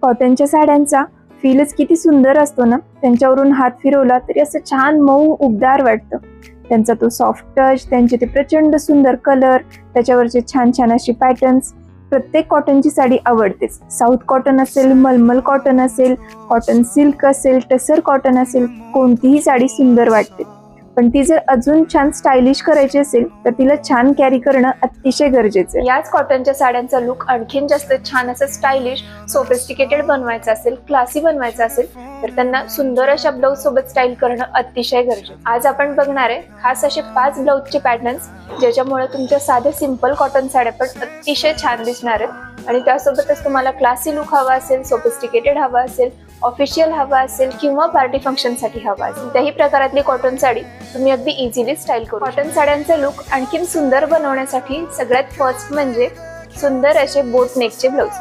कॉटनच्या साड्यांचा फीलच किती सुंदर असतो ना. त्यांच्यावरून हात फिरवला तरी असं छान मऊ उबदार वाटतं. त्यांचा तो सॉफ्ट टच, त्यांचे ते प्रचंड सुंदर कलर, त्याच्यावरचे छान छान असे पॅटर्न्स, प्रत्येक कॉटनची साडी आवडतेच. साऊथ कॉटन असेल, मलमल कॉटन असेल, कॉटन सिल्क असेल, टसर कॉटन असेल, कोणतीही साडी सुंदर वाटते. पण ती जर अजून छान स्टायलिश करायची असेल तर तिला छान कॅरी करणं अतिशय गरजेचं आहे. याच कॉटनच्या साड्यांचा लुक आणखीन जास्त छान असं स्टायलिश, सोफिस्टिकेटेड बनवायचा असेल, क्लासी बनवायचा असेल तर त्यांना सुंदर अशा ब्लाउज सोबत स्टाईल करणं अतिशय गरजेचं. आज आपण बघणार आहे खास असे 5 ब्लाउजचे पॅटर्न्स ज्याच्यामुळे तुमच्या साधे सिंपल कॉटन साड्या पण अतिशय छान दिसणार आहेत. आणि त्यासोबतच तुम्हाला क्लासी लुक हवा असेल, सोफिस्टिकेटेड हवा असेल, ऑफिशियल हवा असेल किंवा पार्टी फंक्शन साठी हवा असेल, त्याही प्रकारातली कॉटन साडी तुम्ही अगदी इझिली स्टाईल करू. कॉटन साड्यांचे लुक आणखीन सुंदर बनवण्यासाठी सगळ्यात फर्स्ट म्हणजे सुंदर असे बोट नेकचे ब्लाउज.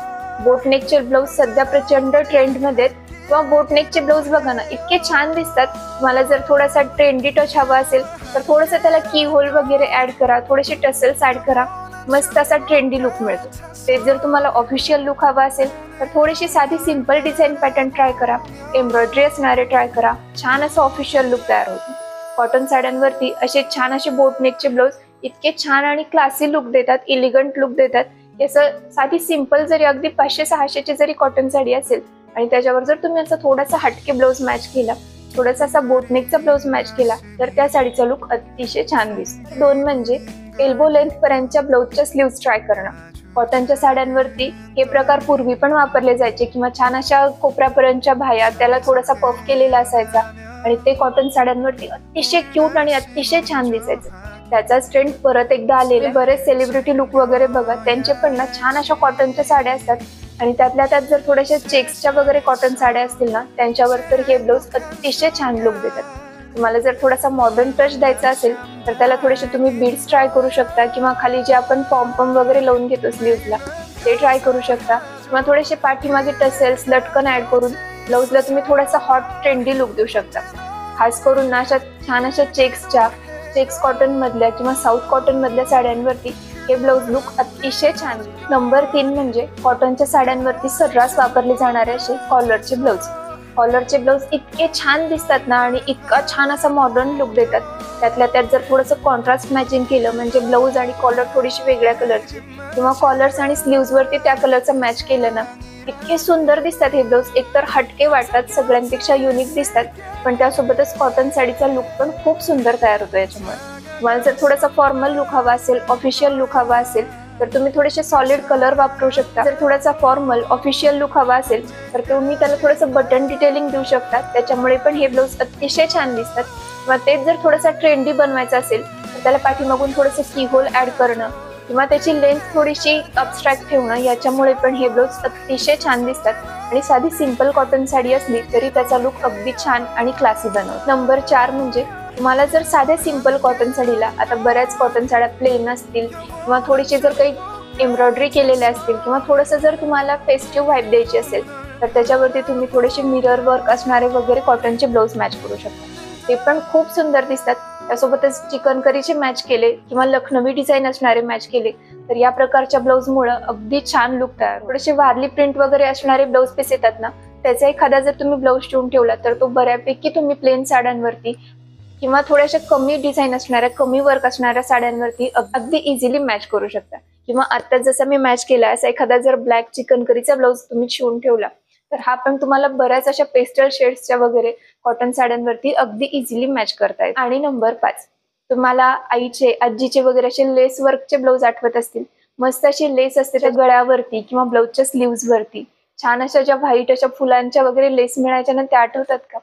बोट नेकचे ब्लाउज सध्या प्रचंड ट्रेंड मध्ये आहेत. किंवा बोट नेकचे ब्लाउज बघा ना, इतके छान दिसतात. तुम्हाला जर थोडासा ट्रेंडी टच हवा असेल तर थोडंसं त्याला की होल वगैरे ऍड करा, थोडेसे टसल्स ऍड करा, मस्त असा ट्रेंडी लुक मिळतो. ते जर तुम्हाला ऑफिशियल लुक हवा असेल तर थोडीशी साधी सिंपल डिझाईन पॅटर्न ट्राय करा, एम्ब्रॉयडरी असणारे ट्राय करा, छान असं ऑफिशियल लुक तयार होतो. कॉटन साड्यांवरती असे छान असे बोट नेकचे ब्लाउज इतके छान आणि क्लासी लुक देतात, इलिगंट लुक देतात. असं साधी सिंपल जरी अगदी 500-600ची जरी कॉटन साडी असेल आणि त्याच्यावर जर तुम्ही असं थोडासा हटके ब्लाउज मॅच केला, थोडासा असा बोटनेकचा ब्लाउज मॅच केला तर त्या साडीचा लुक अतिशय छान दिसतो. 2 म्हणजे एल्बो लेंथ पर्यंतच्या ब्लाउजच्या स्लीव्स ट्राय करणं. कॉटनच्या साड्यांवरती हे प्रकार पूर्वी पण वापरले जायचे किंवा छान अशा कोपऱ्यापर्यंतच्या बाह्या त्याला थोडासा पफ केलेला असायचा आणि ते कॉटन साड्यांवरती अतिशय क्यूट आणि अतिशय छान दिसायचं. त्याचाच ट्रेंड परत एकदा आलेला. बरेच सेलिब्रिटी लुक वगैरे बघा, त्यांचे पण ना छान अशा कॉटनच्या साड्या असतात आणि त्यातल्या त्यात जर थोड्याशा चेक्सच्या वगैरे कॉटन साड्या असतील ना त्यांच्यावर तर हे ब्लाउज अतिशय छान लुक देतात. तुम्हाला जर थोडासा मॉडर्न टच द्यायचा असेल तर त्याला थोडेसे तुम्ही बीड्स ट्राय करू शकता किंवा खाली जे आपण पॉम्पम वगैरे लावून घेतो स्लीव्हजला ते ट्राय करू शकता किंवा थोडेसे पाठीमागे टसेल्स लटकन ऍड करून ब्लाउजला तुम्ही थोडासा हॉट ट्रेंडी लुक देऊ शकता. खास करून ना अशा छान अशा चेक्स कॉटन मधल्या किंवा साऊथ कॉटन मधल्या साड्यांवरती हे ब्लाउज लुक अतिशय छान. नंबर 3 म्हणजे कॉटनच्या साड्यांवरती सर्रास वापरले जाणारे असे कॉलरचे ब्लाउज. कॉलरचे ब्लाउज इतके छान दिसतात ना आणि इतका छान असा मॉडर्न लुक देतात. त्यातल्या त्यात जर थोडंसं कॉन्ट्रास्ट मॅचिंग केलं म्हणजे ब्लाउज आणि कॉलर थोडीशी वेगळ्या कलरची किंवा कॉलर्स आणि स्लीव्ज वरती त्या कलरचं मॅच केलं ना, इतके सुंदर दिसतात हे ब्लाउज. एकतर हटके वाटतात, सगळ्यांपेक्षा युनिक दिसतात, पण त्यासोबतच कॉटन साडीचा लुक पण खूप सुंदर तयार होतो याच्यामुळे. तुम्हाला जर थोडासा फॉर्मल लुक हवा असेल, ऑफिशियल लुक हवा असेल तर तुम्ही थोडेसे सॉलिड कलर वापरू शकता. जर थोडासा फॉर्मल ऑफिशियल लुक हवा असेल तर तुम्ही त्याला थोडंसं बटन डिटेलिंग देऊ शकता, त्याच्यामुळे पण हे ब्लाउज अतिशय छान दिसतात. किंवा तेच जर थोडासा ट्रेंडी बनवायचं असेल तर त्याला पाठीमागून थोडंसं की होल ऍड करणं किंवा त्याची लेंथ थोडीशी अबस्ट्रॅक्ट ठेवणं याच्यामुळे पण हे ब्लाउज अतिशय छान दिसतात. आणि साधी सिंपल कॉटन साडी असली तरी त्याचा लुक अगदी छान आणि क्लासी बनवतो. नंबर 4 म्हणजे तुम्हाला जर साध्या सिंपल कॉटन साडीला, आता बऱ्याच कॉटन साड्या प्लेन असतील किंवा थोडीशी जर काही एम्ब्रॉयडरी केलेल्या असतील किंवा थोडंसं जर तुम्हाला फेस्टिव्ह व्हाईब द्यायची असेल तर त्याच्यावरती तुम्ही थोडेसे मिरर वर्क असणारे वगैरे कॉटनचे ब्लाउज मॅच करू शकता. ते पण खूप सुंदर दिसतात. त्यासोबतच चिकनकरीचे मॅच केले किंवा लखनवी डिझाईन असणारे मॅच केले तर या प्रकारच्या ब्लाउजमुळे अगदी छान लुक तयार. थोडेसे वारली प्रिंट वगैरे असणारे ब्लाउज पीस येतात ना, त्याचा एखादा जर तुम्ही ब्लाउज शिवून ठेवला तर तो बऱ्यापैकी तुम्ही प्लेन साड्यांवरती किंवा थोड्याशा कमी डिझाईन असणाऱ्या, कमी वर्क असणाऱ्या साड्यांवरती अगदी इझिली मॅच करू शकता. किंवा आता जसं मी मॅच केला असा एखादा जर ब्लॅक चिकनकरीचा ब्लाउज तुम्ही शिवून ठेवला तर हा पण तुम्हाला बऱ्याच अशा पेस्टल शेड्सच्या वगैरे कॉटन साड्यांवरती अगदी इझिली मॅच करता येईल. आणि नंबर 5, तुम्हाला आईचे, आजीचे वगैरे असे लेस वर्कचे ब्लाउज आठवत असतील. मस्त अशी लेस असते त्या गळ्यावरती किंवा ब्लाउजच्या स्लीव्ज वरती छान अशा ज्या व्हाईट अशा फुलांच्या वगैरे लेस मिळायच्या ना, त्या आठवतात का?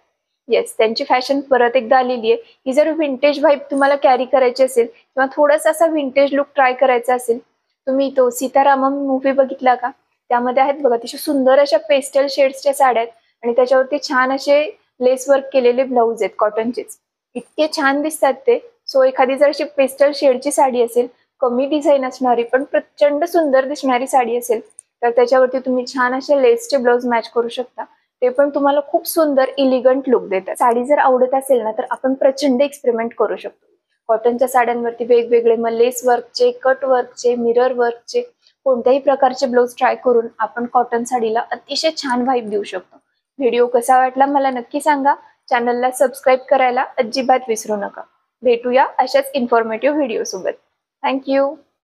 येस, त्यांची फॅशन परत एकदा आलेली आहे. ही जर विंटेज व्हाईब तुम्हाला कॅरी करायची असेल किंवा थोडासा असा विंटेज लुक ट्राय करायचा असेल, तुम्ही तो सीतारामम मूवी बघितला का? त्यामध्ये आहेत बघा तशा सुंदर अशा पेस्टल शेड्सच्या साड्या आहेत आणि त्याच्यावरती छान असे लेस वर्क केलेले ब्लाउज आहेत कॉटनचेच. इतके छान दिसतात ते. सो एखादी जर अशी पेस्टल शेडची साडी असेल, कमी डिझाईन असणारी पण प्रचंड सुंदर दिसणारी साडी असेल तर त्याच्यावरती तुम्ही छान असे लेसचे ब्लाउज मॅच करू शकता. ते पण तुम्हाला खूप सुंदर इलिगंट लुक देतात. साडी जर आवडत असेल ना तर आपण प्रचंड एक्सपेरिमेंट करू शकतो. कॉटनच्या साड्यांवरती वेगवेगळे मग लेस वर्कचे, कट वर्कचे, मिरर वर्कचे कोणत्याही प्रकारचे ब्लाऊज ट्राय करून आपण कॉटन साडीला अतिशय छान व्हाईब देऊ शकतो. व्हिडिओ कसा वाटला मला नक्की सांगा. चॅनलला सबस्क्राईब करायला अजिबात विसरू नका. भेटूया अशाच इन्फॉर्मेटिव्ह व्हिडिओ सोबत. थँक्यू.